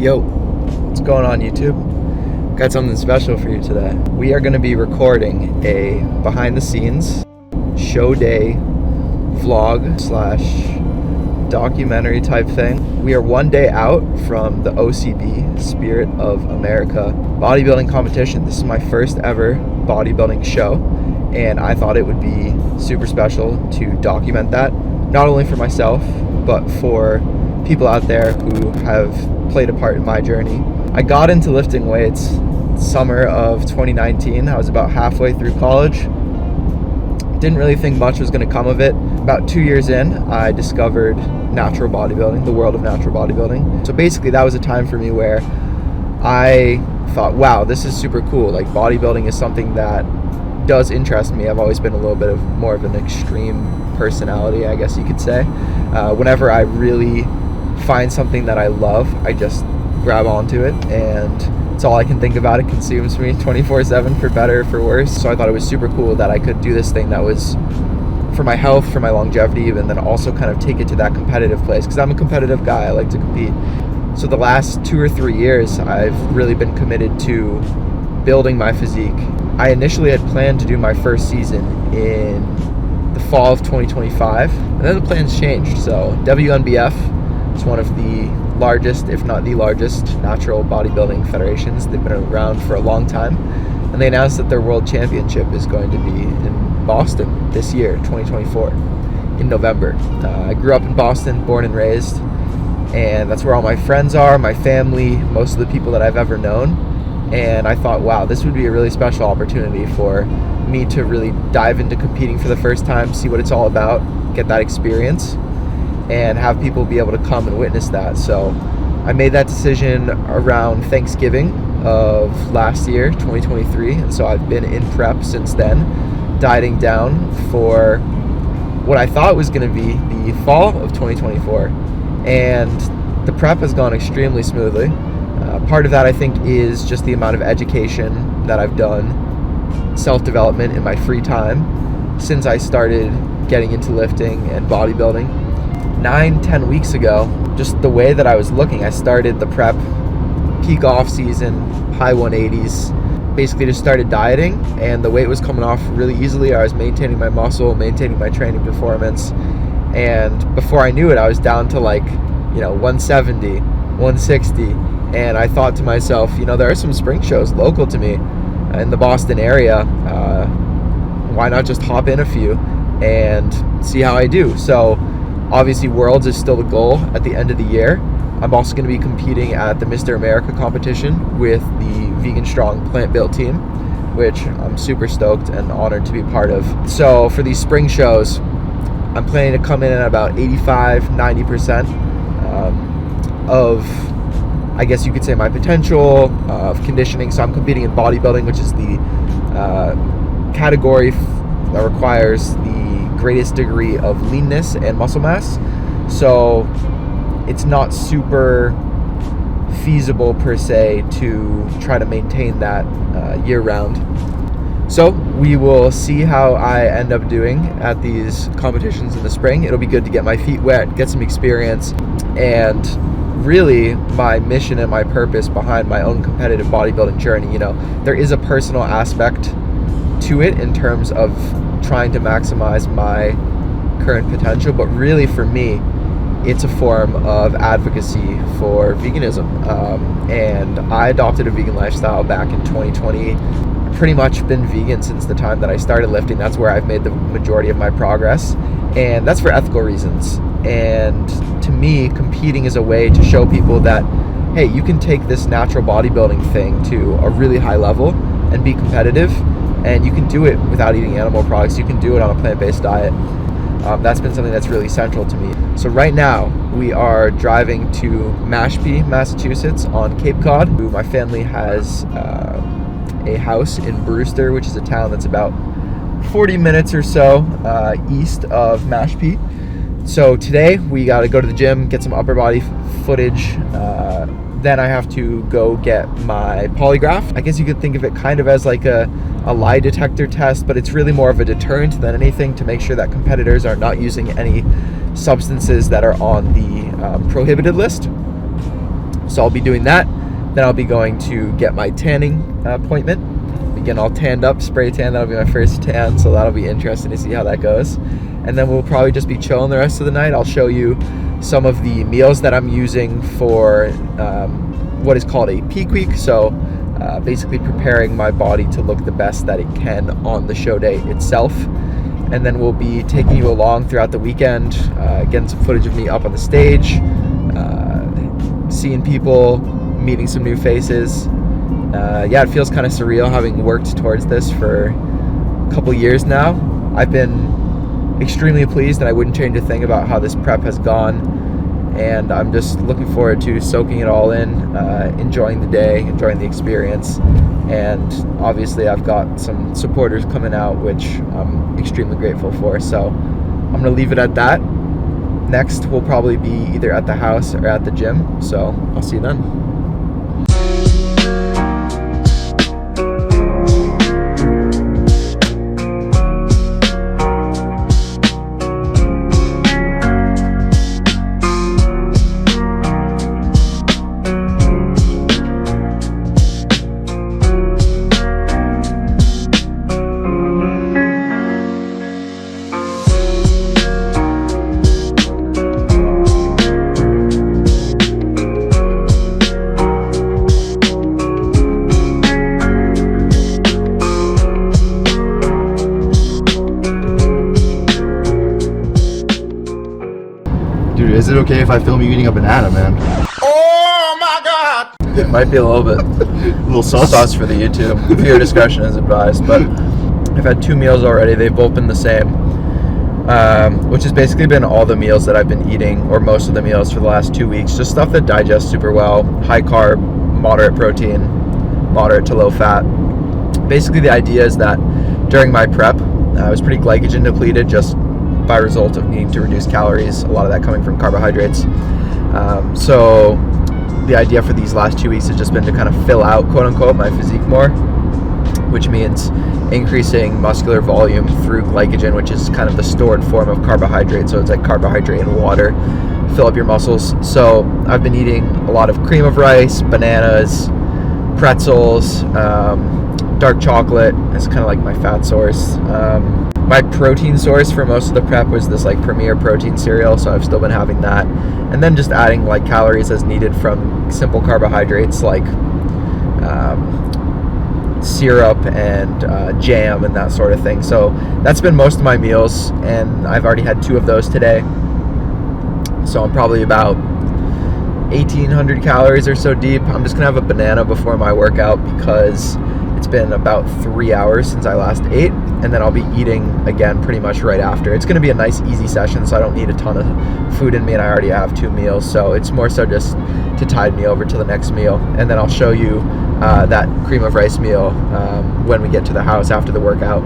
Yo, what's going on YouTube? Got something special for you today. We are going to be recording a behind the scenes show day vlog / documentary type thing. We are one day out from the OCB Spirit of America bodybuilding competition. This is my first ever bodybuilding show, and I thought it would be super special to document that, not only for myself, but for people out there who have played a part in my journey. I got into lifting weights summer of 2019. I was about halfway through college. Didn't really think much was going to come of it. About 2 years in, I discovered natural bodybuilding, the world of natural bodybuilding. So basically that was a time for me where I thought, wow, this is super cool. Like, bodybuilding is something that does interest me. I've always been a little bit more of an extreme personality, I guess you could say. Whenever I really find something that I love, I just grab onto it, and it's all I can think about. It consumes me 24/7, for better or for worse. So I thought it was super cool that I could do this thing that was for my health, for my longevity, and then also kind of take it to that competitive place, because I'm a competitive guy. I like to compete. So the last 2 or 3 years, I've really been committed to building my physique. I initially had planned to do my first season in the fall of 2025, and then the plans changed. So WNBF is one of the largest, if not the largest, natural bodybuilding federations. They've been around for a long time, and they announced that their world championship is going to be in Boston this year, 2024, in November. I grew up in Boston, born and raised, and that's where all my friends are, my family, most of the people that I've ever known. And I thought, wow, this would be a really special opportunity for me to really dive into competing for the first time, see what it's all about, get that experience, and have people be able to come and witness that. So I made that decision around Thanksgiving of last year, 2023, and so I've been in prep since then, dieting down for what I thought was going to be the fall of 2024, and the prep has gone extremely smoothly. Part of that, I think, is just the amount of education that I've done, self-development in my free time since I started getting into lifting and bodybuilding. 9-10 weeks ago, just the way that I was looking, I started the prep, peak off season, high 180s, basically just started dieting, and the weight was coming off really easily. I was maintaining my muscle, maintaining my training performance, and before I knew it, I was down to 170, 160, and I thought to myself, there are some spring shows local to me in the Boston area. Why not just hop in a few and see how I do? So obviously Worlds is still the goal at the end of the year. I'm also going to be competing at the Mr. America competition with the Vegan Strong Plant Built team, which I'm super stoked and honored to be part of. So for these spring shows, I'm planning to come in at about 85-90% of, I guess you could say, my potential of conditioning. So I'm competing in bodybuilding, which is the category that requires the greatest degree of leanness and muscle mass. So it's not super feasible per se to try to maintain that year round. So we will see how I end up doing at these competitions in the spring. It'll be good to get my feet wet, get some experience, and really my mission and my purpose behind my own competitive bodybuilding journey. There is a personal aspect to it in terms of trying to maximize my current potential, but really for me, it's a form of advocacy for veganism. And I adopted a vegan lifestyle back in 2020. I've pretty much been vegan since the time that I started lifting. That's where I've made the majority of my progress, and that's for ethical reasons. And to me, competing is a way to show people that, hey, you can take this natural bodybuilding thing to a really high level and be competitive, and you can do it without eating animal products. You can do it on a plant-based diet. That's been something that's really central to me. So right now, we are driving to Mashpee, Massachusetts on Cape Cod. My family has a house in Brewster, which is a town that's about 40 minutes or so east of Mashpee. So today we got to go to the gym, get some upper body footage. Then I have to go get my polygraph. I guess you could think of it kind of as like a lie detector test, but it's really more of a deterrent than anything, to make sure that competitors are not using any substances that are on the prohibited list. So I'll be doing that. Then I'll be going to get my tanning appointment. Again, all tanned up, spray tan. That'll be my first tan, so that'll be interesting to see how that goes. And then we'll probably just be chilling the rest of the night. I'll show you some of the meals that I'm using for what is called a peak week. So basically preparing my body to look the best that it can on the show day itself. And then we'll be taking you along throughout the weekend, getting some footage of me up on the stage, seeing people, meeting some new faces. Yeah, it feels kind of surreal having worked towards this for a couple years now. I've been extremely pleased, and I wouldn't change a thing about how this prep has gone. And I'm just looking forward to soaking it all in, enjoying the day, enjoying the experience. And obviously I've got some supporters coming out, which I'm extremely grateful for. So I'm going to leave it at that. Next, we'll probably be either at the house or at the gym. So I'll see you then. Dude, is it okay if I film you eating a banana, man? Oh my God! It might be a little bit A little sauce. for the YouTube. Viewer discretion is advised. But I've had 2 meals already. They've both been the same, which has basically been all the meals that I've been eating, or most of the meals for the last 2 weeks. Just stuff that digests super well. High carb, moderate protein, moderate to low fat. Basically, the idea is that during my prep, I was pretty glycogen depleted, just by result of needing to reduce calories, a lot of that coming from carbohydrates. So the idea for these last 2 weeks has just been to kind of fill out, quote unquote, my physique more, which means increasing muscular volume through glycogen, which is kind of the stored form of carbohydrate. So it's like carbohydrate and water, fill up your muscles. So I've been eating a lot of cream of rice, bananas, pretzels, dark chocolate is kind of like my fat source. My protein source for most of the prep was this like Premier protein cereal, so I've still been having that, and then just adding like calories as needed from simple carbohydrates like syrup and jam and that sort of thing. So that's been most of my meals, and I've already had 2 of those today, so I'm probably about 1,800 calories or so deep. I'm just gonna have a banana before my workout because it's been about 3 hours since I last ate, and then I'll be eating again pretty much right after. It's going to be a nice easy session, so I don't need a ton of food in me, and I already have 2 meals, so it's more so just to tide me over to the next meal. And then I'll show you that cream of rice meal when we get to the house after the workout,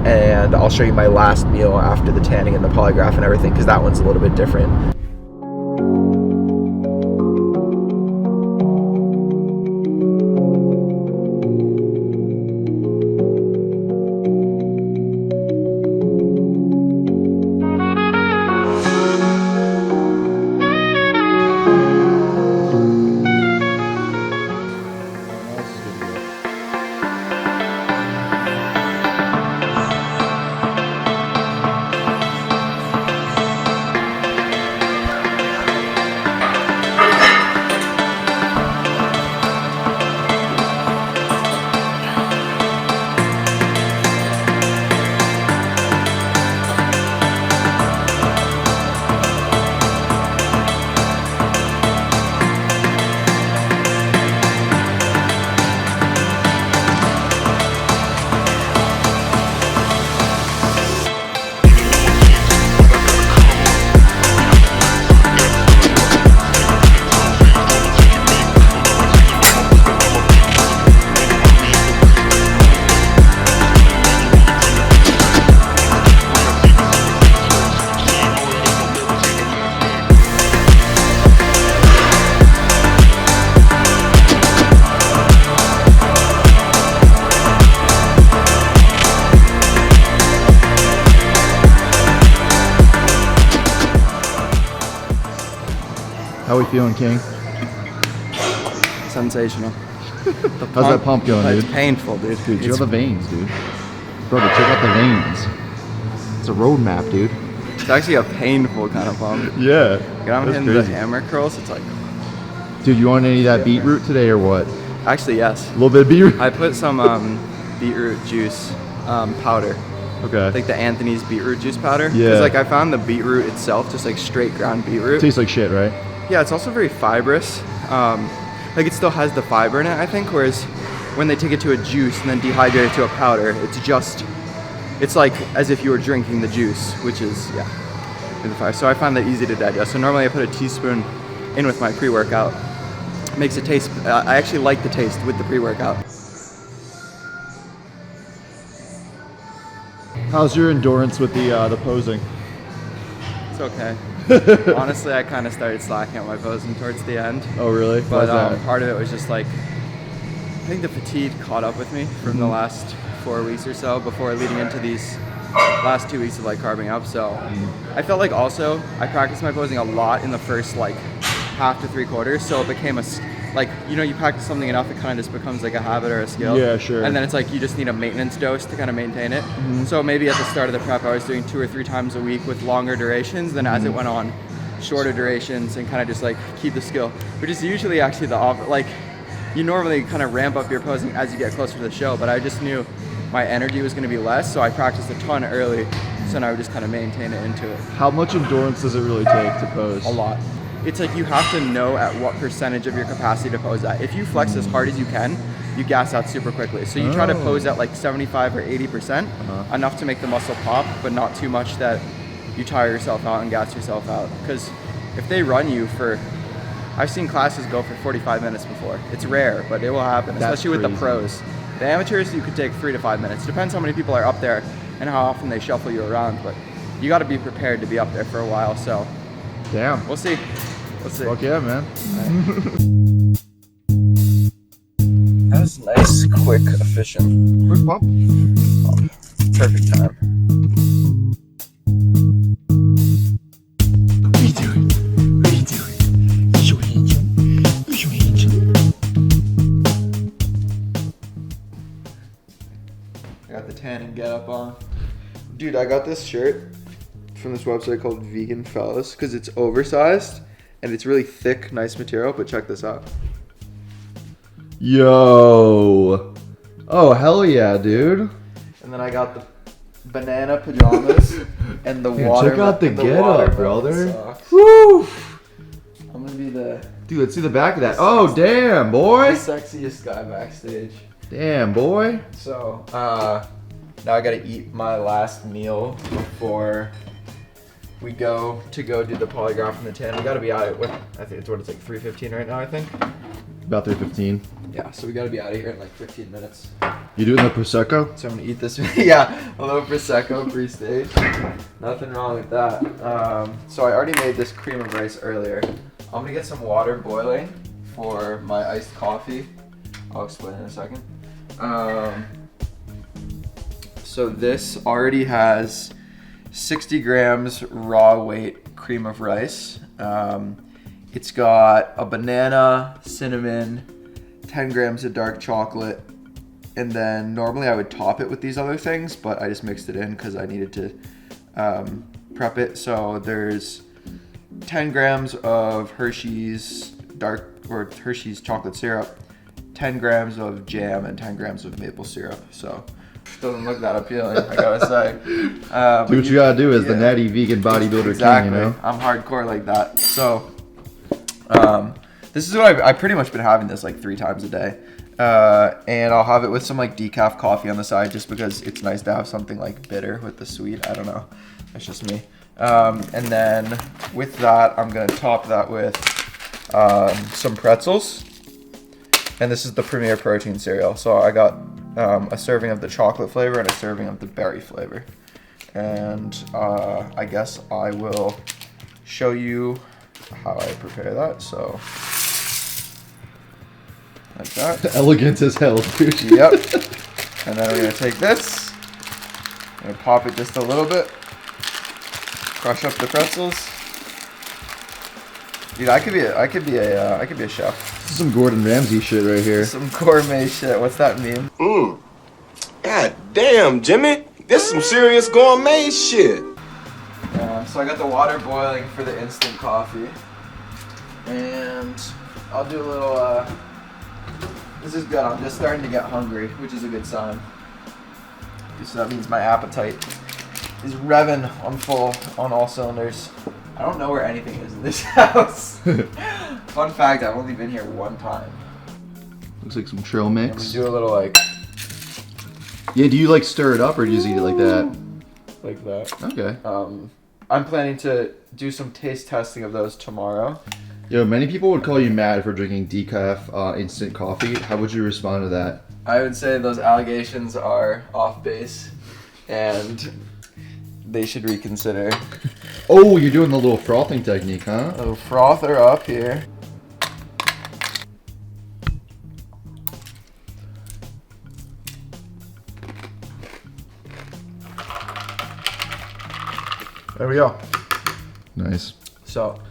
and I'll show you my last meal after the tanning and the polygraph and everything, because that one's a little bit different. How we feeling, King? sensational. How's that pump going, It's dude? painful, dude. Dude, check out the veins, dude. Brother, check out the veins. It's a road map, dude. It's actually a painful kind of pump. Yeah. When I'm hitting the hammer curls, it's like... Dude, you want any of that beetroot today or what? Actually, yes. A little bit of beetroot? I put some beetroot juice powder. Okay. Like the Anthony's beetroot juice powder. Yeah. Because like I found the beetroot itself, just like straight ground beetroot. Tastes like shit, right? Yeah, it's also very fibrous. Like it still has the fiber in it, I think, whereas when they take it to a juice and then dehydrate it to a powder, it's like as if you were drinking the juice, which is, yeah, in the fire. So I find that easy to digest. So normally I put a teaspoon in with my pre-workout. Makes it taste, I actually like the taste with the pre-workout. How's your endurance with the posing? It's okay. Honestly, I kind of started slacking at my posing towards the end. Oh, really? But part of it was just like, I think the fatigue caught up with me from the last 4 weeks or so before leading into these last 2 weeks of like carving up. So I felt like also I practiced my posing a lot in the first like half to 3/4. So it became like, you know, you practice something enough, it kind of just becomes like a habit or a skill. Yeah, sure. And then it's like you just need a maintenance dose to kind of maintain it. So maybe at the start of the prep, I was doing 2 or 3 times a week with longer durations. Then as it went on, shorter durations and kind of just like keep the skill, which is usually actually like you normally kind of ramp up your posing as you get closer to the show. But I just knew my energy was going to be less, so I practiced a ton early. So now I would just kind of maintain it into it. How much endurance does it really take to pose? A lot. It's like you have to know at what percentage of your capacity to pose at. If you flex as hard as you can, you gas out super quickly. So you try to pose at like 75 or 80%, enough to make the muscle pop, but not too much that you tire yourself out and gas yourself out. Because if they run you for, I've seen classes go for 45 minutes before. It's rare, but it will happen, especially with the pros. The amateurs, you could take 3 to 5 minutes. Depends how many people are up there and how often they shuffle you around, but you got to be prepared to be up there for a while. So damn, we'll see. Let's see. Fuck yeah, man. That was nice, quick, efficient. Quick pump. Perfect time. What are you doing? What are you doing? Where's your angel? Where's your angel? I got the tan and get up on. Dude, I got this shirt from this website called Vegan Fellas because it's oversized and it's really thick, nice material, but check this out. Yo. Oh, hell yeah, dude. And then I got the banana pajamas and the water. Check out the get up, brother. Woo! I'm gonna be the Dude, let's see the back of that. Oh, damn, boy. sexiest guy backstage. Damn, boy. So, now I gotta eat my last meal before we go do the polygraph and the tan. We gotta be out at I think it's like 3:15 right now, I think. About 3:15. Yeah, so we gotta be out of here in like 15 minutes. You doing the Prosecco? So I'm gonna eat this. Yeah, a little Prosecco pre-stage. Nothing wrong with that. So I already made this cream of rice earlier. I'm gonna get some water boiling for my iced coffee. I'll explain in a second. So this already has 60 grams raw weight cream of rice. It's got a banana, cinnamon, 10 grams of dark chocolate, and then normally I would top it with these other things, but I just mixed it in because I needed to prep it. So there's 10 grams of Hershey's Hershey's chocolate syrup, 10 grams of jam, and 10 grams of maple syrup. So doesn't look that appealing, I gotta say. Do what you gotta do as the natty vegan bodybuilder exactly. king, you know? I'm hardcore like that. So this is what I've pretty much been having this like 3 times a day. And I'll have it with some like decaf coffee on the side just because it's nice to have something like bitter with the sweet. I don't know. That's just me. And then with that, I'm gonna top that with some pretzels. And this is the Premier Protein cereal. So I got a serving of the chocolate flavor and a serving of the berry flavor. And I guess I will show you how I prepare that. So like that. Elegant as hell, dude. Yep. And then we're gonna take this. I'm gonna pop it just a little bit. Crush up the pretzels. Dude, I could be a chef. is some Gordon Ramsay shit right here. Some gourmet shit. What's that mean? God damn, Jimmy. This is some serious gourmet shit. So I got the water boiling for the instant coffee. And I'll do a little, this is good. I'm just starting to get hungry, which is a good sign. So that means my appetite is revving on all cylinders. I don't know where anything is in this house. Fun fact, I've only been here one time. Looks like some trail And mix. we do a little like Yeah, do you like stir it up or do you just eat it like that? like that. Okay. I'm planning to do some taste testing of those tomorrow. Yo, many people would call you mad for drinking decaf instant coffee. How would you respond to that? I would say those allegations are off base and they should reconsider. Oh, you're doing the little frothing technique, huh? A little frother up here. There we go. Nice. So,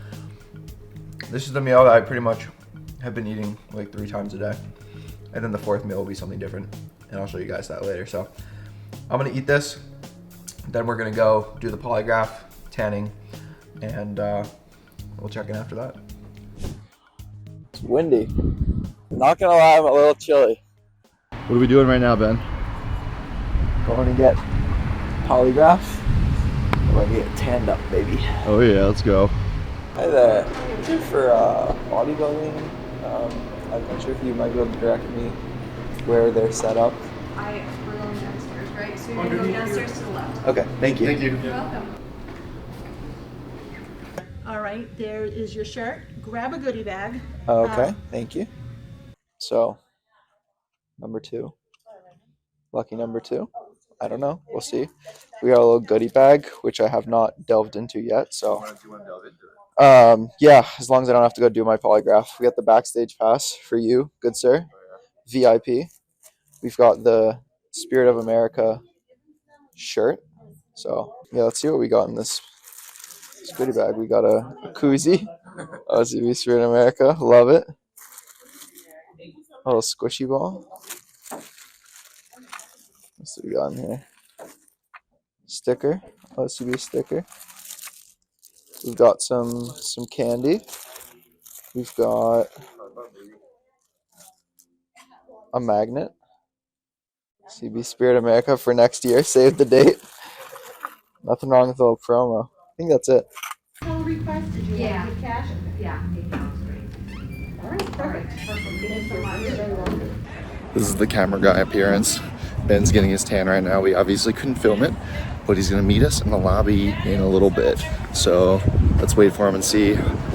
this is the meal that I pretty much have been eating like 3 times a day. And then the 4th meal will be something different. And I'll show you guys that later. So, I'm gonna eat this. Then we're gonna go do the polygraph, tanning, and we'll check in after that. It's windy. Not gonna lie, I'm a little chilly. What are we doing right now, Ben? Going to get polygraph. I'm gonna get tanned up, baby. Oh yeah, let's go. Hi there. Is it for bodybuilding? I'm not sure if you might be able to direct me where they're set up. We're going downstairs, right? So you're going downstairs to the left. Okay, thank you. Thank you. You're welcome. All right, there is your shirt. Grab a goodie bag. Okay, thank you. So, number 2. Lucky number 2. I don't know. We'll see. We got a little goodie bag, which I have not delved into yet. So, yeah, as long as I don't have to go do my polygraph. We got the backstage pass for you, good sir. VIP. We've got the Spirit of America shirt. So, yeah, let's see what we got in this goodie bag. We got a koozie. OCB Spirit of America. Love it. A little squishy ball. What's we got in here? Sticker. OCB sticker. We've got some candy. We've got a magnet. CB Spirit America for next year. Save the date. Nothing wrong with a little promo. I think that's it. Total request, did you Yeah. want to cash? Yeah, that sounds great. All right, perfect. Thank you so much. You're very welcome. This is the camera guy appearance. Ben's getting his tan right now. We obviously couldn't film it, but he's gonna meet us in the lobby in a little bit. So let's wait for him and see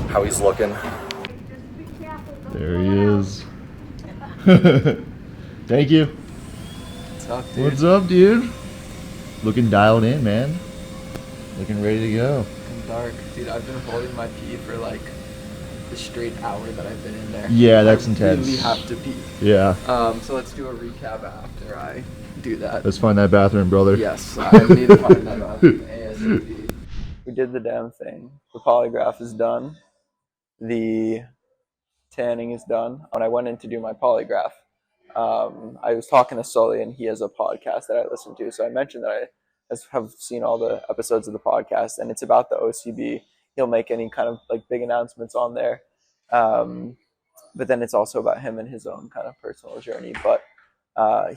how he's looking. There he is. Thank you. What's up, dude? What's up, dude? Looking dialed in, man. Looking ready to go. I'm dark. Dude, I've been holding my pee for like the straight hour that I've been in there. Yeah, that's I intense. really have to pee. Yeah. So let's do a recap after I do that. Let's find that bathroom, brother. Yes, I need to find that out ASAP. We did the damn thing. The polygraph is done. The tanning is done. When I went in to do my polygraph, I was talking to Sully, and he has a podcast that I listen to. So I mentioned that I have seen all the episodes of the podcast, and it's about the OCB. He'll make any kind of like big announcements on there. But then it's also about him and his own kind of personal journey. But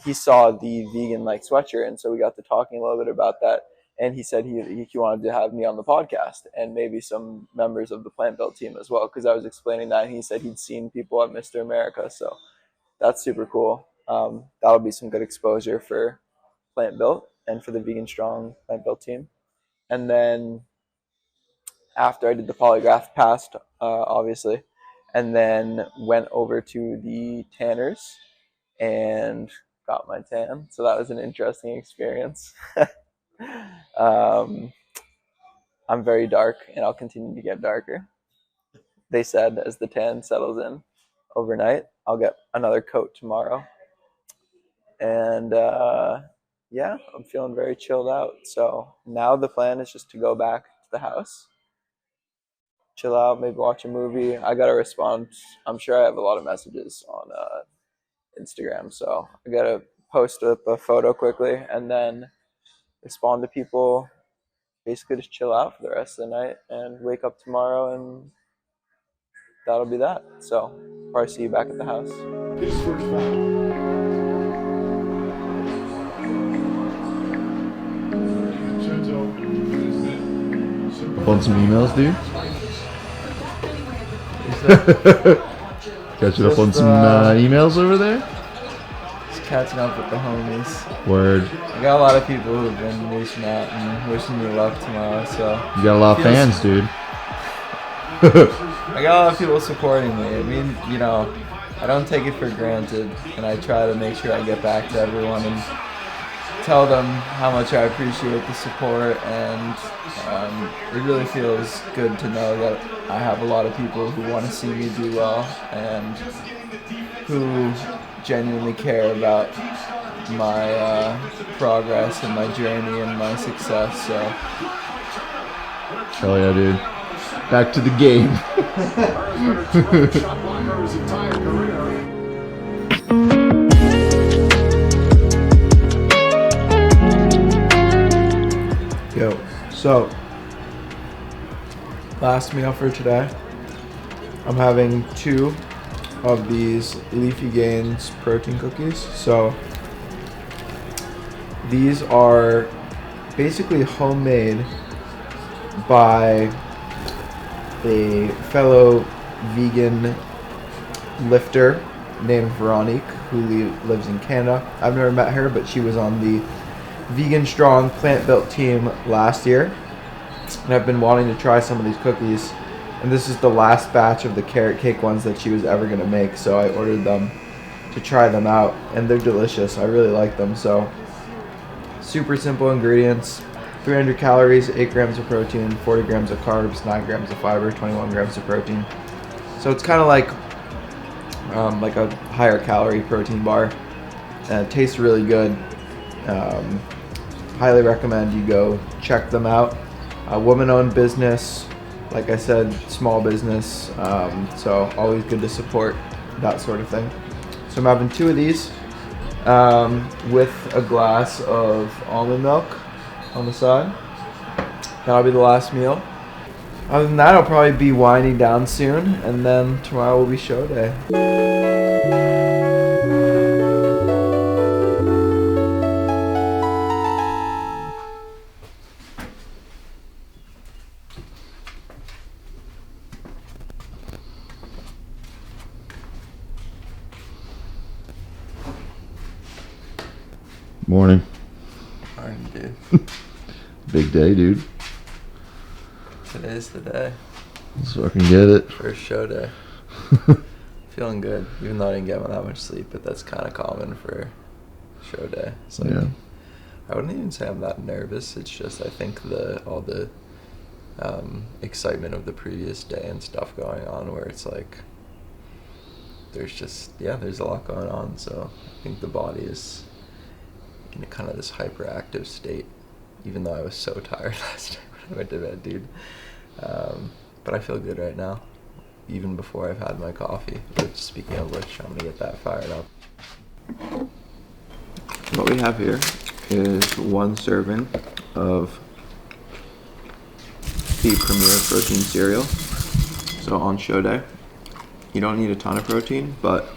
he saw the vegan like sweatshirt, and so we got to talking a little bit about that. And he said he wanted to have me on the podcast and maybe some members of the Plant Built team as well, because I was explaining that, and he said he'd seen people at Mr. America. So that's super cool. That'll be some good exposure for Plant Built and for the Vegan Strong Plant Built team. And then after I did the polygraph, passed, obviously, and then went over to the tanners and got my tan. So that was an interesting experience. I'm very dark, and I'll continue to get darker. They said as the tan settles in overnight, I'll get another coat tomorrow. And yeah, I'm feeling very chilled out. So now the plan is just to go back to the house, chill out, maybe watch a movie. I gotta respond. I'm sure I have a lot of messages on Instagram, so I gotta post up a photo quickly and then respond to people. Basically, just chill out for the rest of the night and wake up tomorrow, and that'll be that. So, probably see you back at the house. On some emails, dude. Catching up on some emails over there. Just catching up with the homies. Word. I got a lot of people who've been reaching out and wishing me luck tomorrow. So you got a lot of fans, dude. I got a lot of people supporting me. I mean, you know, I don't take it for granted, and I try to make sure I get back to everyone and tell them how much I appreciate the support, and it really feels good to know that I have a lot of people who want to see me do well and who genuinely care about my progress and my journey and my success. So hell yeah, dude. Back to the game. Yo, so last meal for today, I'm having 2 of these Leafy Gains protein cookies. So these are basically homemade by a fellow vegan lifter named Veronique, who lives in Canada. I've never met her, but she was on the Vegan Strong Plant Built team last year, and I've been wanting to try some of these cookies, and this is the last batch of the carrot cake ones that she was ever going to make, so I ordered them to try them out, and they're delicious. I really like them. So super simple ingredients: 300 calories, 8 grams of protein, 40 grams of carbs, 9 grams of fiber, 21 grams of protein. So it's kind of like a higher calorie protein bar. It tastes really good. Highly recommend you go check them out. A woman-owned business, like I said, small business. So always good to support that sort of thing. So I'm having 2 of these with a glass of almond milk on the side. That'll be the last meal. Other than that, I'll probably be winding down soon, and then tomorrow will be show day. Morning. Morning, dude. Big day, dude. Today's the day. Let's fucking get it. First show day. Feeling good, even though I didn't get that much sleep, but that's kind of common for show day. It's like, Yeah. I wouldn't even say I'm that nervous. It's just I think all the excitement of the previous day and stuff going on, where it's like there's a lot going on. So I think the body is in kind of this hyperactive state, even though I was so tired last night when I went to bed, dude. But I feel good right now, even before I've had my coffee. Which, speaking of which, I'm gonna get that fired up. What we have here is 1 serving of the Premier Protein cereal. So on show day, you don't need a ton of protein, but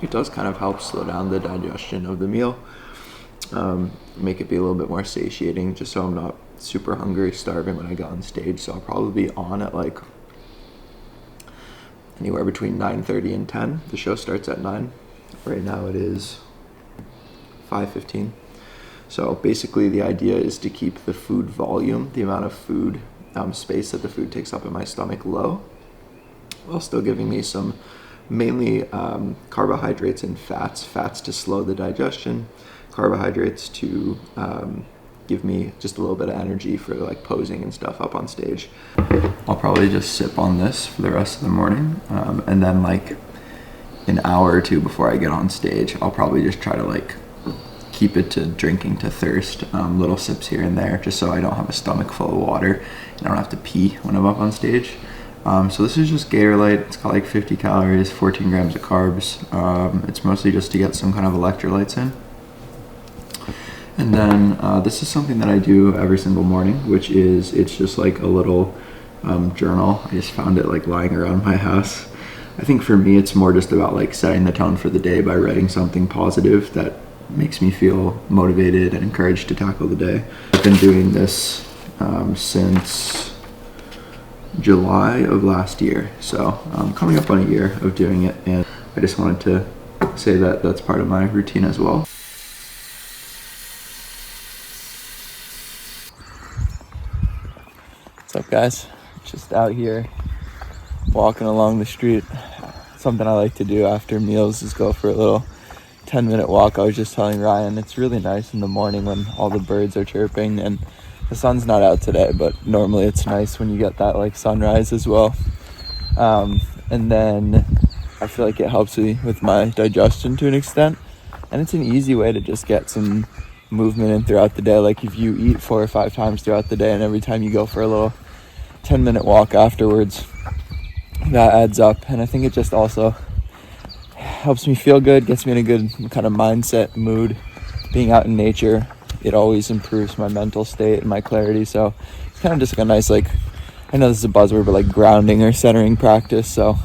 it does kind of help slow down the digestion of the meal. Make it be a little bit more satiating, just so I'm not super hungry, starving when I go on stage. So I'll probably be on at like anywhere between 9:30 and 10. The show starts at 9. Right now it is 5:15. So basically the idea is to keep the food volume, the amount of food space that the food takes up in my stomach, low, while still giving me some mainly carbohydrates and fats to slow the digestion, carbohydrates to give me just a little bit of energy for like posing and stuff up on stage. I'll probably just sip on this for the rest of the morning, and then like an hour or 2 before I get on stage, I'll probably just try to like keep keep it to drinking to thirst, little sips here and there, just so I don't have a stomach full of water and I don't have to pee when I'm up on stage. So this is just Gatorade. It's got like 50 calories, 14 grams of carbs. It's mostly just to get some kind of electrolytes in. And then this is something that I do every single morning, which is, it's just like a little journal. I just found it like lying around my house. I think for me, it's more just about like setting the tone for the day by writing something positive that makes me feel motivated and encouraged to tackle the day. I've been doing this since July of last year, so coming up on a year of doing it, and I just wanted to say that that's part of my routine as well. What's up, guys? Just out here walking along the street. Something I like to do after meals is go for a little 10-minute walk. I was just telling Ryan, it's really nice in the morning when all the birds are chirping, and the sun's not out today, but normally it's nice when you get that like sunrise as well. And then I feel like it helps me with my digestion to an extent, and it's an easy way to just get some movement in throughout the day. Like if you eat 4 or 5 times throughout the day, and every time you go for a little 10-minute walk afterwards, that adds up. And I think it just also helps me feel good, gets me in a good kind of mindset, mood. Being out in nature, it always improves my mental state and my clarity. So it's kind of just like a nice, like, I know this is a buzzword, but like grounding or centering practice. So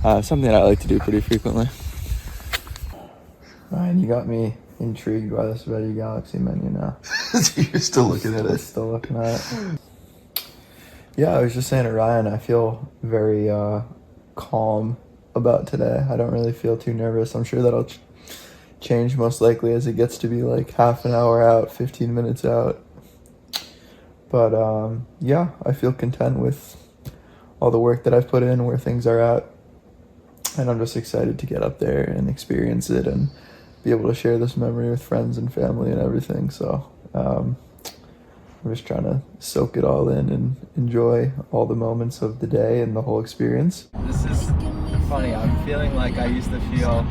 something that I like to do pretty frequently. Ryan, you got me intrigued by this Veggie Galaxy menu now. You're still looking at it. Still looking at it. Yeah, I was just saying to Ryan, I feel very calm about today. I don't really feel too nervous. I'm sure that'll change most likely as it gets to be like half an hour out, 15 minutes out. But yeah, I feel content with all the work that I've put in, where things are at. And I'm just excited to get up there and experience it and be able to share this memory with friends and family and everything. So I'm just trying to soak it all in and enjoy all the moments of the day and the whole experience. This is funny. I'm feeling like I used to feel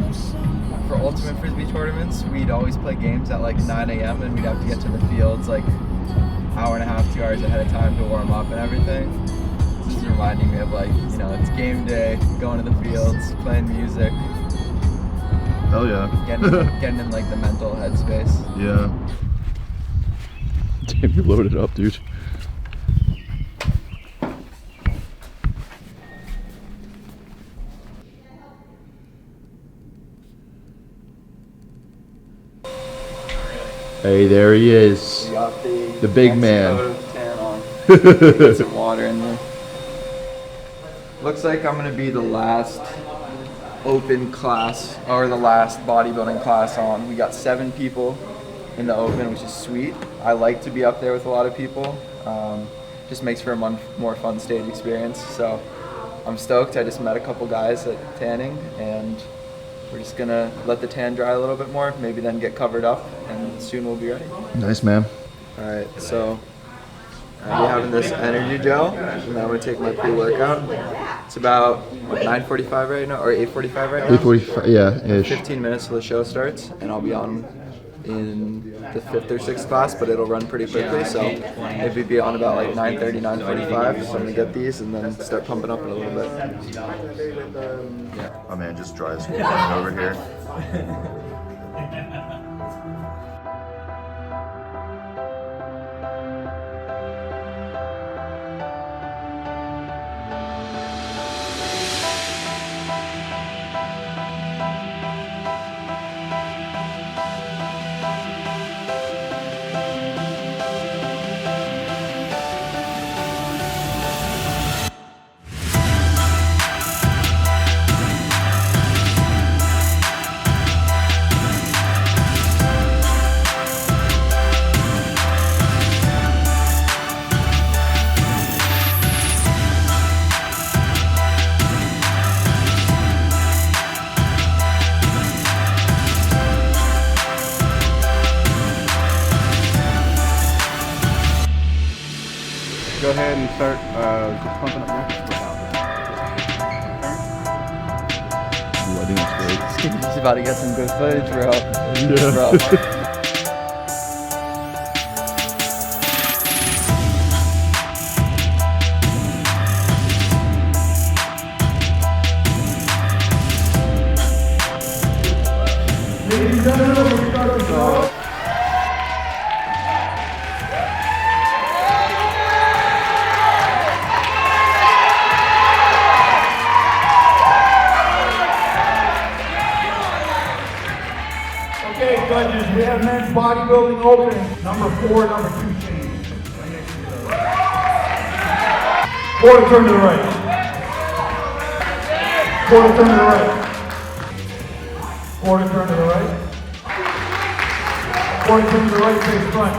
for Ultimate Frisbee tournaments, we'd always play games at like 9 a.m. and we'd have to get to the fields like hour and a half, 2 hours ahead of time to warm up and everything. This is reminding me of like, you know, it's game day, going to the fields, playing music. Hell yeah. Getting in like the mental headspace. Yeah. Damn, you loaded it up, dude. Hey, there he is. We got the big man. Tan on. Get some water in there. Looks like I'm gonna be the last open class, or the last bodybuilding class on. We got 7 people in the open, which is sweet. I like to be up there with a lot of people. Just makes for a more fun stage experience. So I'm stoked. I just met a couple guys at tanning, and we're just gonna let the tan dry a little bit more, maybe then get covered up, and soon we'll be ready. Nice, man. All right, so I'll be having this energy gel, and then I'm gonna take my pre-workout. It's about 9:45 right now, or 8:45 right now. 8:45, yeah, ish. 15 minutes till the show starts, and I'll be on in the 5th or 6th class, but it'll run pretty quickly, so maybe be on about like 9:30, 9:45. So I'm gonna get these and then start pumping up in a little bit. Yeah. My man just drives over here. Go ahead and start just pumping up reps without Ooh, I think that's great. He's about to get some good footage, bro. Yeah. Bro. Okay, judges, we have men's bodybuilding open. Number 4, number 2 change. Quarter turn to the right. Quarter turn to the right. Quarter turn to the right. Quarter turn to the right, face front.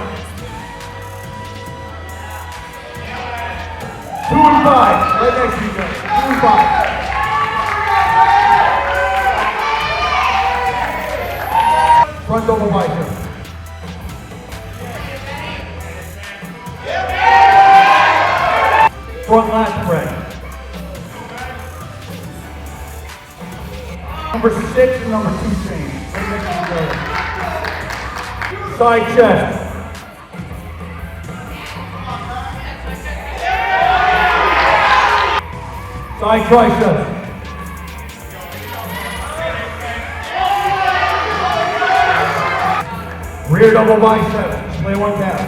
2 and 5. Right next to each other. 2 and 5. Front double bicep. Front lat spread. Number 6 and number 2 change. Right next to each other. Side chest. Side triceps. Rear double biceps. Play one down.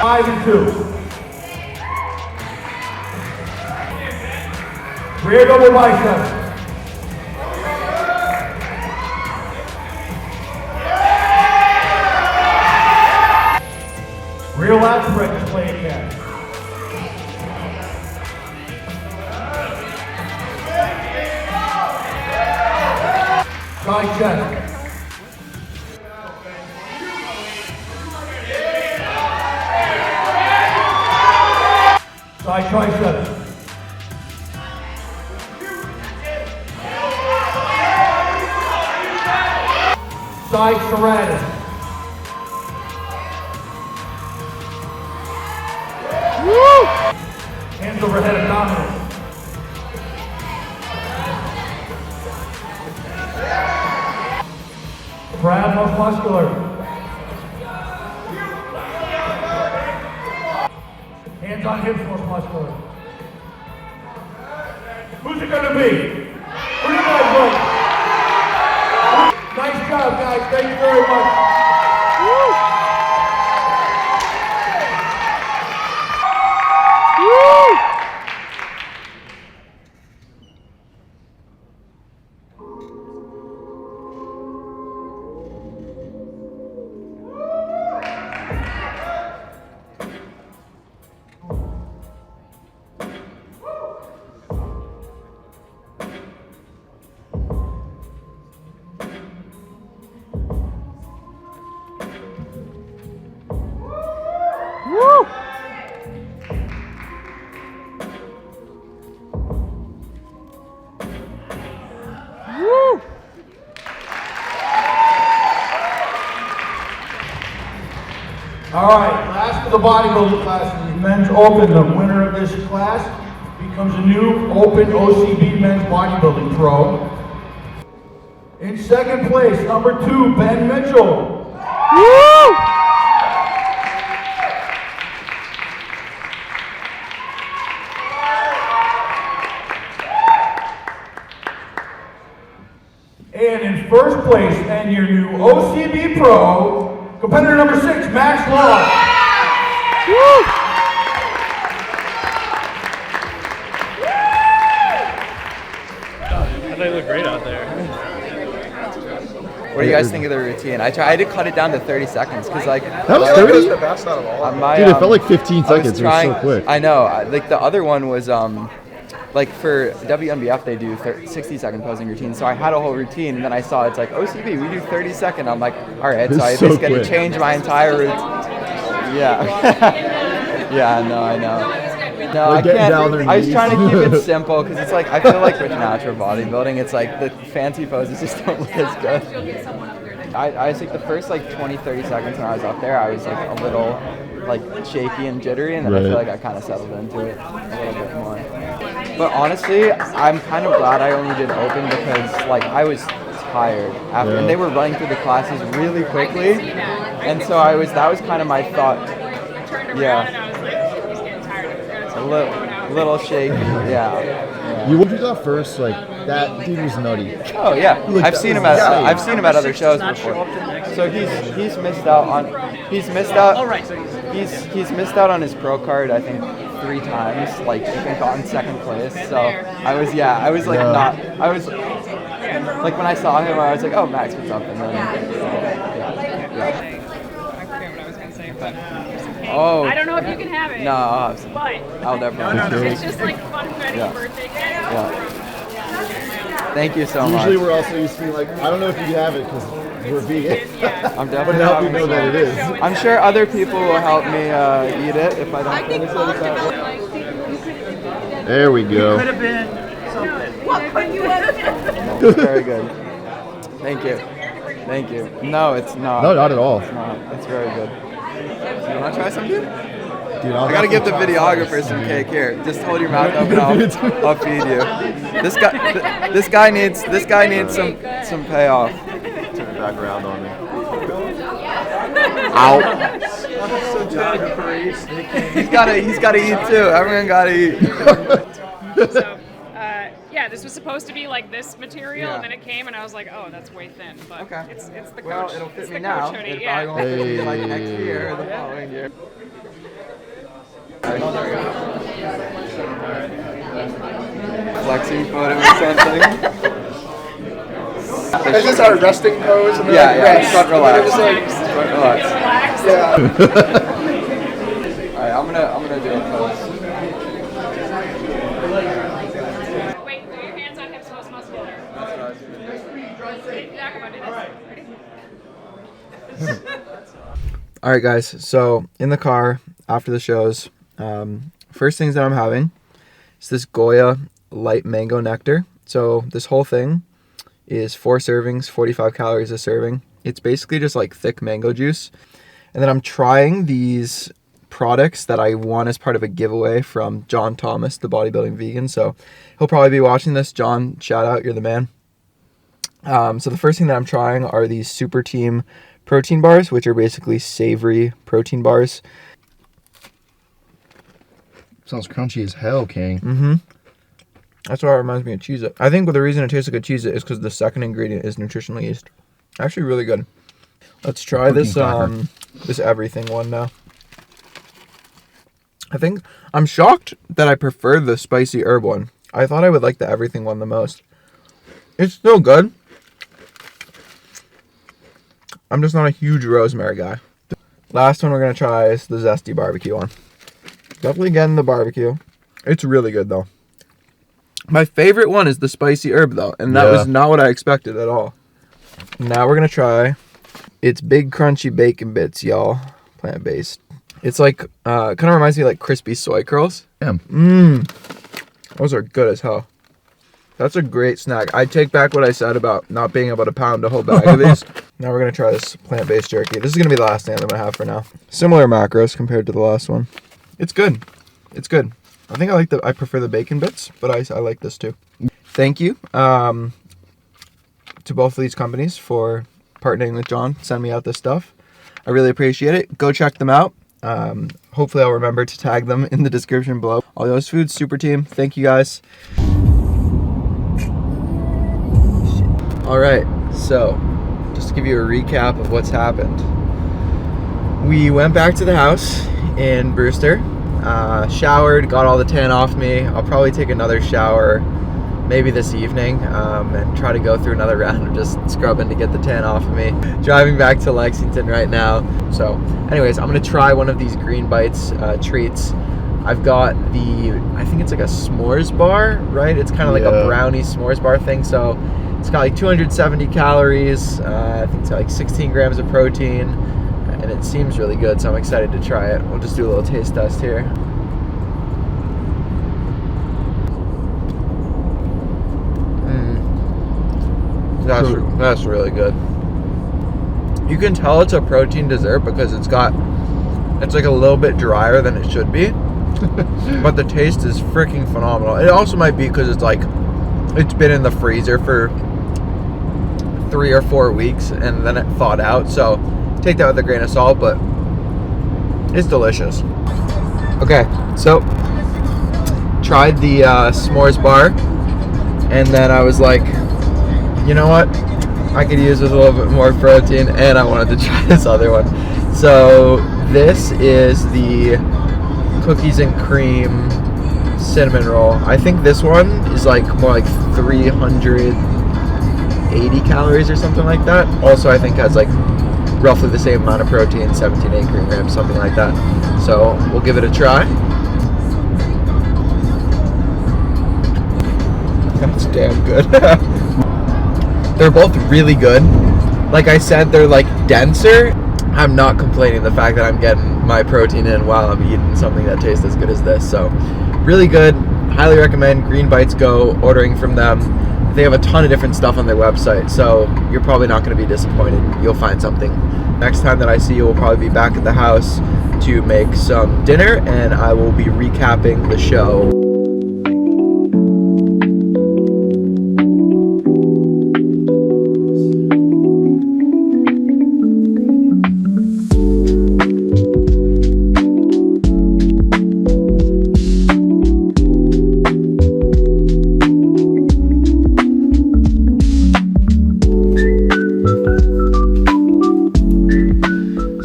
Five and 2. Rear double biceps. Rear lat spread. Play again. Side chest. Side triceps. Side serratus. Woo! Hands overhead abdominals. Crab most muscular. Hands on hips most muscular. Who's it gonna be? Who do you guys like? Nice job, guys. Thank you very much. Woo! Woo! All right, last of the bodybuilding classes is men's open. The winner of this class becomes a new open OCB men's bodybuilding pro. In second place, number 2, Ben Mitchell. Woo! And in first place, and your new OCB pro, competitor number 6, Max Law. Woo! They look great out there. What do you guys think of the routine? I tried to cut it down to 30 seconds because like That was 30? That's the best out of all. Dude, it felt like 15 seconds. It was so quick. I know. Like the other one was like for WNBF they do 60-second posing routine. So I had a whole routine and then I saw it's like OCB we do 30 second. I'm like, all right, so I just got to change my entire routine. Yeah. Yeah, no, I know. No, I can't. I was trying to keep it simple because it's like I feel like with natural bodybuilding, it's like the fancy poses just don't look as good. I think the first like 20-30 seconds when I was up there, I was like a little like shaky and jittery, and then I feel like I kind of settled into it a little bit more. But honestly, I'm kind of glad I only did open because like I was tired after, and they were running through the classes really quickly, and so that was kind of my thought. Yeah. A little shaky, yeah. You would got first, like that dude was nutty. Oh yeah, Like, I've that seen him was at insane. other shows before. So he's missed out on his pro card, I think 3 times. Like I think gotten second place. So I was like like when I saw him, I was like, oh Max, what's up? And then I forget what I was gonna say, but oh, I don't know if you can have it. no, But I'll definitely. it's just like fun Betty birthday cake. Yeah. Thank you so Usually much. we're also used to be like, I don't know if you can have it because we're vegan. I'm But definitely now we having know it. that it is. I'm sure other people will help me eat it if I don't finish it. There we go. It's very good. Thank you. Thank you. No, it's not. No, not at all. It's not. It's very good. You want to try some, dude? Dude, I gotta give the videographer some cake here. Just hold your mouth open. I'll feed you. This guy needs some payoff. Turn it back around on me. Ow. He's gotta eat too. Everyone gotta eat. So, yeah, this was supposed to be like this material, and then it came, and I was like, oh, that's way thin. But Okay. it's the coach. Well, it'll fit it's me the now. coach hoodie, It yeah. probably won't fit me like next year or the following year. Flexing photo or something. Is this our resting pose? And Yeah, front relax. Just like, Front relax. yeah. Alright, I'm gonna do a pose. Wait, put your hands on hips most muscular. Yeah, come on, do this. Ready? Alright guys, so in the car after the shows, first things that I'm having is this Goya light mango nectar. So this whole thing is 4 servings, 45 calories a serving. It's basically just like thick mango juice. And then I'm trying these products that I won as part of a giveaway from John Thomas, the bodybuilding vegan. So he'll probably be watching this. John, shout out, you're the man. So the first thing that I'm trying are these Super Team protein bars, which are basically savory protein bars. Sounds crunchy as hell, King. Mm-hmm. That's why it reminds me of Cheez-It. I think the reason it tastes like a Cheez-It is because the second ingredient is nutritional yeast. Actually really good. Let's try this this everything one now. I'm shocked that I prefer the spicy herb one. I thought I would like the everything one the most. It's still good. I'm just not a huge rosemary guy. Last one we're going to try is the zesty barbecue one. Definitely getting the barbecue. It's really good though. My favorite one is the spicy herb though, and that was not what I expected at all. Now we're going to try. It's big crunchy bacon bits, y'all. Plant-based. It's like, kind of reminds me of like crispy soy curls. Yeah. Those are good as hell. That's a great snack. I take back what I said about not being able to pound a whole bag of these. Now we're going to try this plant-based jerky. This is going to be the last thing I'm going to have for now. Similar macros compared to the last one. It's good. It's good. I think I prefer the bacon bits, but I like this too. Thank you to both of these companies for partnering with John. Send me out this stuff. I really appreciate it. Go check them out. Hopefully I'll remember to tag them in the description below. All those foods, Super Team. Thank you guys. All right, so just to give you a recap of what's happened. We went back to the house in Brewster, showered, got all the tan off me. I'll probably take another shower maybe this evening and try to go through another round of just scrubbing to get the tan off of me. Driving back to Lexington right now. So anyways, I'm gonna try one of these Green Bites treats. I've got I think it's like a s'mores bar, right? It's kind of like a brownie s'mores bar thing. So it's got like 270 calories. I think it's got like 16 grams of protein, and it seems really good. So I'm excited to try it. We'll just do a little taste test here. That's really good. You can tell it's a protein dessert because it's like a little bit drier than it should be. But the taste is freaking phenomenal. It also might be because it's been in the freezer for 3 or 4 weeks and then it thawed out. So take that with a grain of salt, but it's delicious. Okay, so tried the s'mores bar. And then I was like, you know what? I could use with a little bit more protein, and I wanted to try this other one. So this is the cookies and cream cinnamon roll. I think this one is like more like 380 calories or something like that. Also, I think has like roughly the same amount of protein, 17 grams, something like that. So we'll give it a try. That's damn good. They're both really good. Like I said, they're like denser. I'm not complaining the fact that I'm getting my protein in while I'm eating something that tastes as good as this. So really good. Highly recommend Green Bites Go, ordering from them. They have a ton of different stuff on their website, so you're probably not going to be disappointed. You'll find something. Next time that I see you, we'll probably be back at the house to make some dinner, and I will be recapping the show.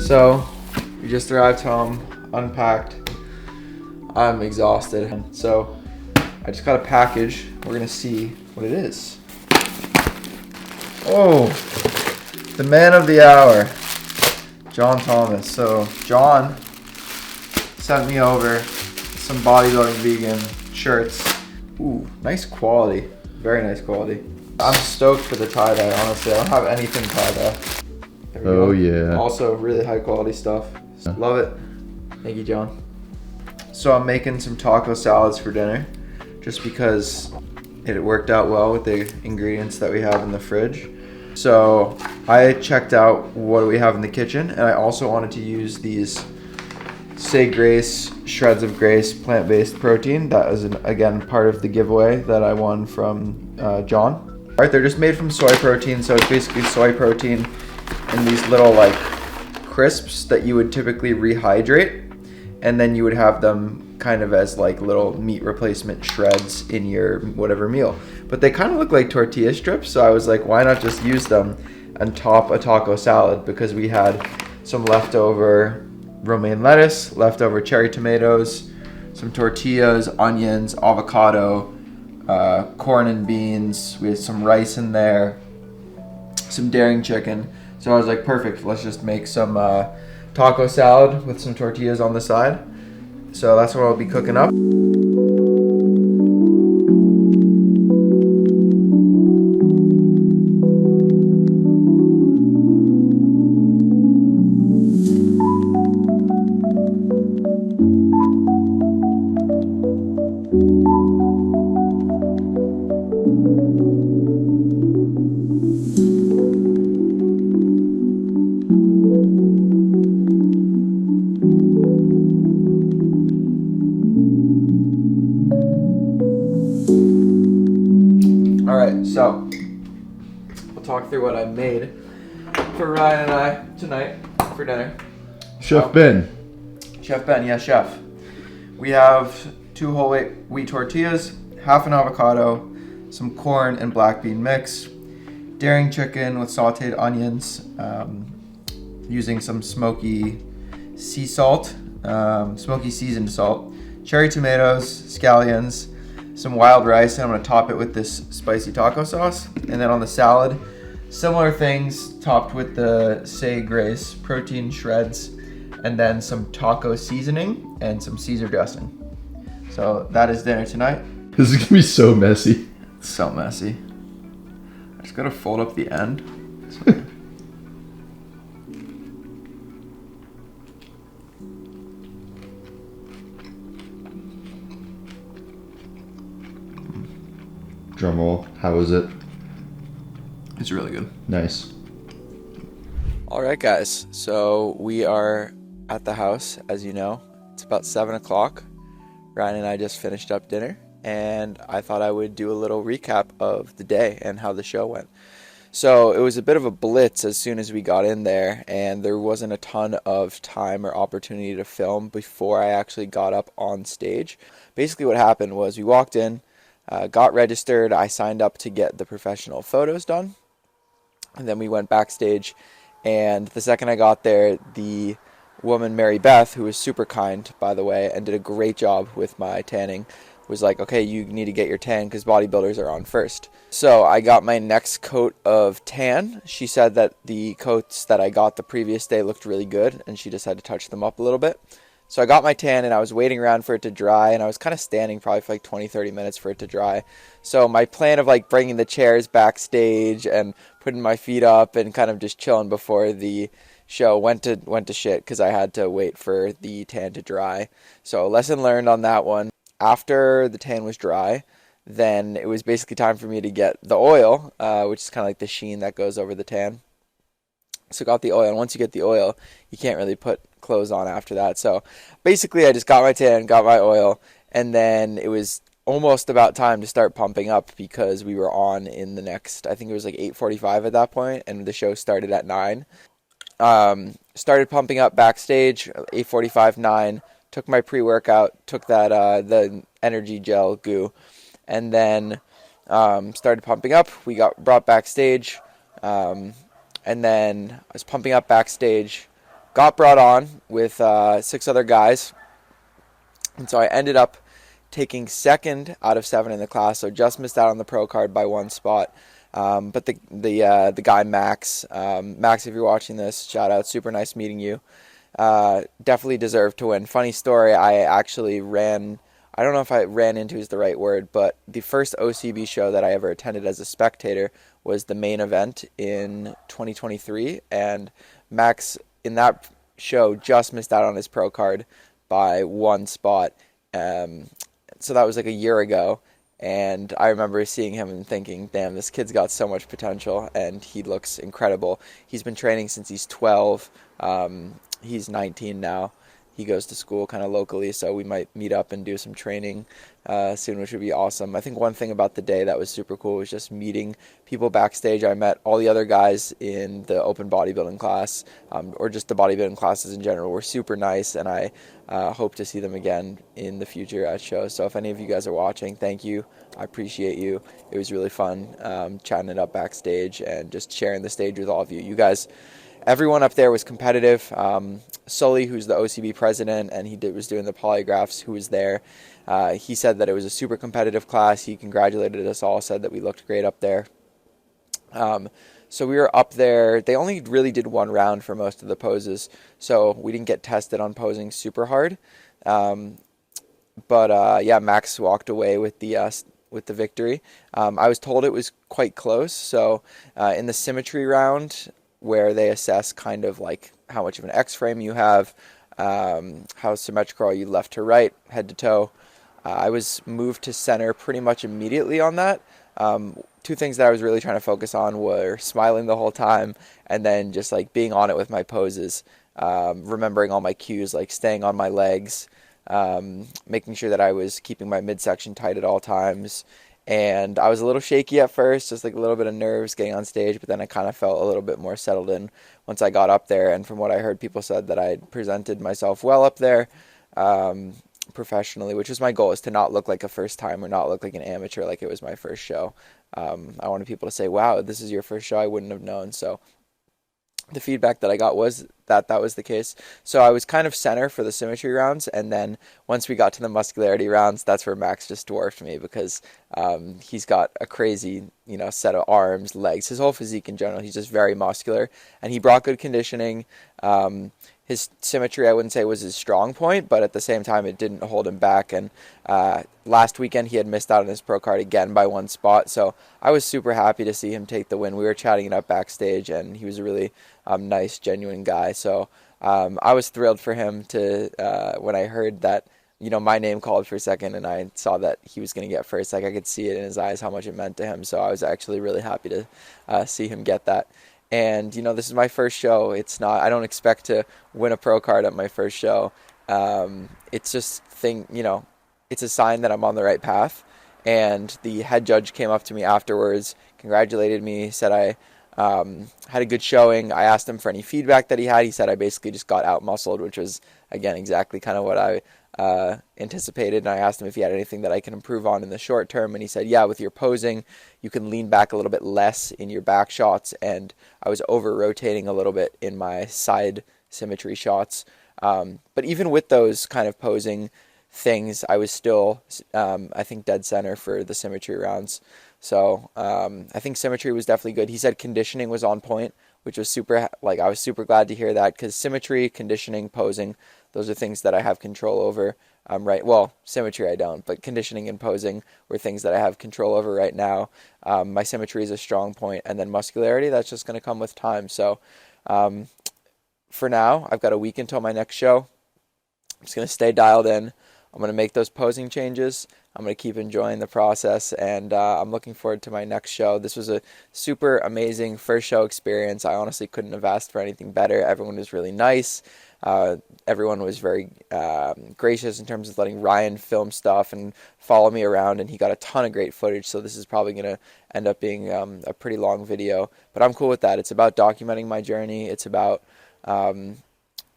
So, we just arrived home, unpacked. I'm exhausted. So, I just got a package. We're gonna see what it is. Oh, the man of the hour, John Thomas. So, John sent me over some bodybuilding vegan shirts. Ooh, nice quality. Very nice quality. I'm stoked for the tie-dye, honestly. I don't have anything tie-dye. Oh yeah. Also really high quality stuff. Love it. Thank you, John. So I'm making some taco salads for dinner just because it worked out well with the ingredients that we have in the fridge. So I checked out what do we have in the kitchen, and I also wanted to use these Say Grace Shreds of Grace plant-based protein. That is again part of the giveaway that I won from John. All right, they're just made from soy protein, so it's basically soy protein and these little like crisps that you would typically rehydrate, and then you would have them kind of as like little meat replacement shreds in your whatever meal. But they kind of look like tortilla strips, so I was like, why not just use them and top a taco salad, because we had some leftover romaine lettuce, leftover cherry tomatoes, some tortillas, onions, avocado, corn and beans. We had some rice in there, some daring chicken. So I was like, perfect, let's just make some taco salad with some tortillas on the side. So that's what I'll be cooking up. Alright, so we'll talk through what I made for Ryan and I tonight for dinner. Chef Ben. Chef Ben, yeah, chef. We have 2 whole wheat tortillas, half an avocado, some corn and black bean mix, daring chicken with sauteed onions, using some smoky sea salt, smoky seasoned salt, cherry tomatoes, scallions, some wild rice, and I'm gonna top it with this spicy taco sauce. And then on the salad, similar things topped with the Say Grace protein shreds, and then some taco seasoning and some Caesar dressing. So that is dinner tonight. This is gonna be so messy. It's so messy. I just gotta fold up the end. Drum roll. How is it? It's really good. Nice. All right, guys. So we are at the house, as you know. It's about 7 o'clock. Ryan and I just finished up dinner, and I thought I would do a little recap of the day and how the show went. So it was a bit of a blitz as soon as we got in there, and there wasn't a ton of time or opportunity to film before I actually got up on stage. Basically what happened was we walked in, got registered. I signed up to get the professional photos done. And then we went backstage. And the second I got there, the woman, Mary Beth, who was super kind, by the way, and did a great job with my tanning, was like, okay, you need to get your tan because bodybuilders are on first. So I got my next coat of tan. She said that the coats that I got the previous day looked really good, and she just had to touch them up a little bit. So I got my tan, and I was waiting around for it to dry, and I was kind of standing probably for like 20-30 minutes for it to dry. So my plan of like bringing the chairs backstage and putting my feet up and kind of just chilling before the show went to shit because I had to wait for the tan to dry. So lesson learned on that one. After the tan was dry, then it was basically time for me to get the oil, which is kind of like the sheen that goes over the tan. So got the oil, and once you get the oil, you can't really put clothes on after that. So basically I just got my tan, got my oil, and then it was almost about time to start pumping up because we were on in the next, I think it was like 8:45 at that point, and the show started at 9. Started pumping up backstage, 8:45, 9. Took my pre-workout, took that the energy gel goo, and then started pumping up. We got brought backstage, and then I was pumping up backstage, got brought on with 6 other guys, and so I ended up taking 2nd out of 7 in the class, so just missed out on the pro card by 1 spot. But the guy Max, Max, if you're watching this, shout out, super nice meeting you. Definitely deserved to win. Funny story, I actually I don't know if I ran into is the right word, but the first OCB show that I ever attended as a spectator was the main event in 2023, and Max in that show just missed out on his pro card by 1 spot. So that was like a year ago, and I remember seeing him and thinking, damn, this kid's got so much potential, and he looks incredible. He's been training since he's 12. He's 19 now. He goes to school kind of locally, so we might meet up and do some training soon, which would be awesome. I think one thing about the day that was super cool was just meeting people backstage. I met all the other guys in the open bodybuilding class, or just the bodybuilding classes in general, were super nice, and I hope to see them again in the future at shows. So if any of you guys are watching, thank you. I appreciate you. It was really fun chatting it up backstage and just sharing the stage with all of you. You guys, everyone up there was competitive. Sully, who's the OCB president, and he was doing the polygraphs, who was there, he said that it was a super competitive class. He congratulated us all, said that we looked great up there. So we were up there. They only really did 1 round for most of the poses, so we didn't get tested on posing super hard. But yeah, Max walked away with the victory. I was told it was quite close. So in the symmetry round, where they assess kind of like how much of an X-frame you have, how symmetrical are you left to right, head to toe. I was moved to center pretty much immediately on that. 2 things that I was really trying to focus on were smiling the whole time, and then just like being on it with my poses, remembering all my cues, like staying on my legs, making sure that I was keeping my midsection tight at all times. And I was a little shaky at first, just like a little bit of nerves getting on stage, but then I kind of felt a little bit more settled in once I got up there. And from what I heard, people said that I presented myself well up there, professionally, which was my goal, is to not look like a first time or not look like an amateur, like it was my first show. I wanted people to say, wow, this is your first show, I wouldn't have known. So the feedback that I got was that was the case. So I was kind of center for the symmetry rounds, and then once we got to the muscularity rounds, that's where Max just dwarfed me, because he's got a crazy, set of arms, legs, his whole physique in general. He's just very muscular, and he brought good conditioning. His symmetry, I wouldn't say was his strong point, but at the same time, it didn't hold him back. And last weekend, he had missed out on his pro card again by 1 spot. So I was super happy to see him take the win. We were chatting it up backstage, and he was a really nice, genuine guy. So I was thrilled for him to, when I heard that, my name called for second, and I saw that he was going to get first. Like, I could see it in his eyes how much it meant to him. So I was actually really happy to see him get that. And, this is my first show. I don't expect to win a pro card at my first show. It's just it's a sign that I'm on the right path. And the head judge came up to me afterwards, congratulated me, said I had a good showing. I asked him for any feedback that he had. He said I basically just got out-muscled, which was, again, exactly kind of what I anticipated, and I asked him if he had anything that I can improve on in the short term, and he said, yeah, with your posing, you can lean back a little bit less in your back shots, and I was over-rotating a little bit in my side symmetry shots. But even with those kind of posing things, I was still, I think, dead center for the symmetry rounds. So I think symmetry was definitely good. He said conditioning was on point, which was super, I was super glad to hear that, because symmetry, conditioning, posing, those are things that I have control over. Right. Well, symmetry I don't, but conditioning and posing were things that I have control over right now. My symmetry is a strong point, and then muscularity, that's just going to come with time. So for now, I've got a week until my next show. I'm just going to stay dialed in. I'm going to make those posing changes. I'm going to keep enjoying the process, and I'm looking forward to my next show. This was a super amazing first show experience. I honestly couldn't have asked for anything better. Everyone was really nice. Everyone was very gracious in terms of letting Ryan film stuff and follow me around, and he got a ton of great footage, so this is probably going to end up being a pretty long video. But I'm cool with that. It's about documenting my journey. It's about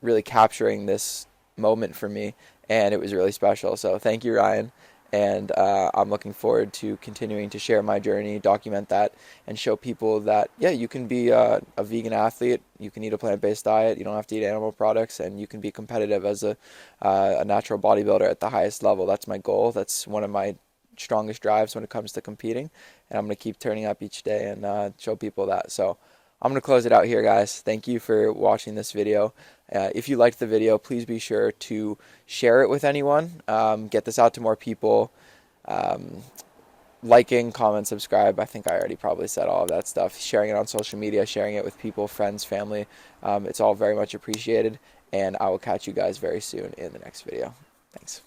really capturing this moment for me, and it was really special. So thank you, Ryan. And I'm looking forward to continuing to share my journey, document that, and show people that, yeah, you can be a vegan athlete, you can eat a plant-based diet, you don't have to eat animal products, and you can be competitive as a natural bodybuilder at the highest level. That's my goal. That's one of my strongest drives when it comes to competing, and I'm going to keep turning up each day and show people that. So I'm going to close it out here, guys. Thank you for watching this video. If you liked the video, please be sure to share it with anyone. Get this out to more people. Liking, comment, subscribe. I think I already probably said all of that stuff. Sharing it on social media, sharing it with people, friends, family. It's all very much appreciated. And I will catch you guys very soon in the next video. Thanks.